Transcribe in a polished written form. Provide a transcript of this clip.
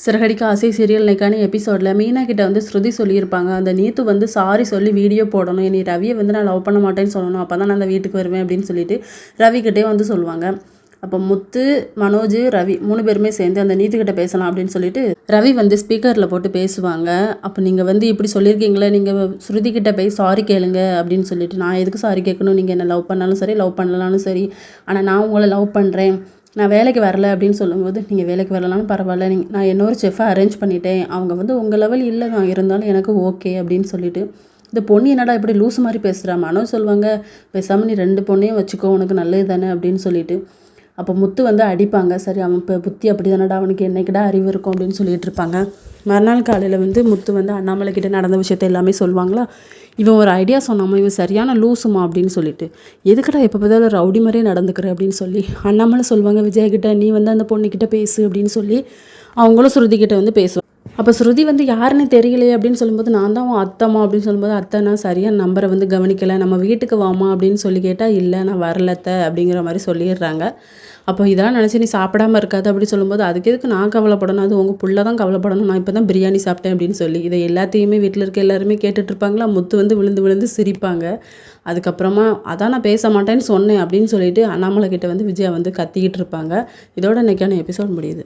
சிறகடிக்க ஆசை சீரியல் இன்னைக்கான எபிசோடில் மீனா கிட்ட வந்து ஸ்ருதி சொல்லியிருப்பாங்க. அந்த நீத்து வந்து சாரி சொல்லி வீடியோ போடணும், இனி ரவியை வந்து நான் லவ் பண்ண மாட்டேன்னு சொல்லணும், அப்போ தான் நான் அந்த வீட்டுக்கு வருவேன் அப்படின்னு சொல்லிட்டு ரவிக்கிட்டே வந்து சொல்லுவாங்க. அப்போ முத்து, மனோஜ், ரவி 3 பேருமே சேர்ந்து அந்த நீத்துக்கிட்ட பேசலாம் அப்படின்னு சொல்லிட்டு ரவி வந்து ஸ்பீக்கரில் போட்டு பேசுவாங்க. அப்போ நீங்கள் வந்து இப்படி சொல்லியிருக்கீங்களே, நீங்கள் ஸ்ருதி கிட்ட போய் சாரி கேளுங்க அப்படின்னு சொல்லிட்டு. நான் எதுக்கு சாரி கேட்கணும், நீங்கள் என்ன லவ் பண்ணாலும் சரி லவ் பண்ணலாலும் சரி, ஆனால் நான் உங்களை லவ் பண்ணுறேன், நான் வேலைக்கு வரல அப்படின்னு சொல்லும்போது, நீங்கள் வேலைக்கு வரலனாலும் பரவாயில்ல, நான் இன்னொரு செஃப்பை அரேஞ்ச் பண்ணிட்டேன், அவங்க வந்து உங்கள் லெவல் இல்லை தான், இருந்தாலும் எனக்கு ஓகே அப்படின்னு சொல்லிட்டு. இந்த பொண்ணு என்னடா இப்படி லூஸ் மாதிரி பேசுகிறா, மனோஜ் சொல்லுவாங்க, பேசாமல் நீ 2 பொண்ணையும் வச்சுக்கோ, உனக்கு நல்லது தானே அப்படின்னு சொல்லிட்டு. அப்போ முத்து வந்து அடிப்பாங்க. சரி, அவன் இப்போ புத்தி அப்படி தானடா, அவனுக்கு என்னைக்கிடா அறிவு இருக்கும் அப்படின்னு சொல்லிட்டு இருப்பாங்க. மறுநாள் காலையில் வந்து முத்து வந்து அண்ணாமலை கிட்டே நடந்த விஷயத்த எல்லாமே சொல்லுவாங்களா. இவன் ஒரு ஐடியா சொன்னாமா, இவன் சரியான லூசுமா அப்படின்னு சொல்லிட்டு, எதுக்கடா எப்போ பார்த்தாலும் ரவுடி மாதிரியே நடந்துக்கிற அப்படின்னு சொல்லி அண்ணாமலை சொல்லுவாங்க விஜய்கிட்ட, நீ வந்து அந்த பொண்ணுக்கிட்ட பேசு அப்படின்னு சொல்லி அவங்களும் ஸ்ருதிக்கிட்ட வந்து பேசுவாங்க. அப்போ ஸ்ருதி வந்து யாருன்னு தெரியலையே அப்படின்னு சொல்லும்போது, நான் தான் உன் அத்தைம்மா அப்படின்னு சொல்லும்போது, அத்தைனா சரியாக நம்பரை வந்து கவனிக்கலை, நம்ம வீட்டுக்கு வாமா அப்படின்னு சொல்லி கேட்டால், இல்லை நான் வரலத்த அப்படிங்கிற மாதிரி சொல்லிடுறாங்க. அப்போ இதெல்லாம் நினச்சி நீ சாப்பிடாமல் இருக்காது அப்படின்னு சொல்லும்போது, அதுக்கு எதுக்கு நான் கவலைப்படணும், அது உங்கள் புள்ள தான் கவலைப்படணும், நான் இப்போ தான் பிரியாணி சாப்பிட்டேன் அப்படின்னு சொல்லி இதை எல்லாத்தையுமே வீட்டில் இருக்க எல்லாருமே கேட்டுட்ருப்பாங்களா. முத்து வந்து விழுந்து விழுந்து சிரிப்பாங்க. அதுக்கப்புறமா அதான் நான் பேச மாட்டேன்னு சொன்னேன் அப்படின்னு சொல்லிட்டு அண்ணாமலை கிட்ட வந்து விஜயா வந்து கத்திக்கிட்டு இருப்பாங்க. இதோட இன்றைக்கான எபிசோட் முடியுது.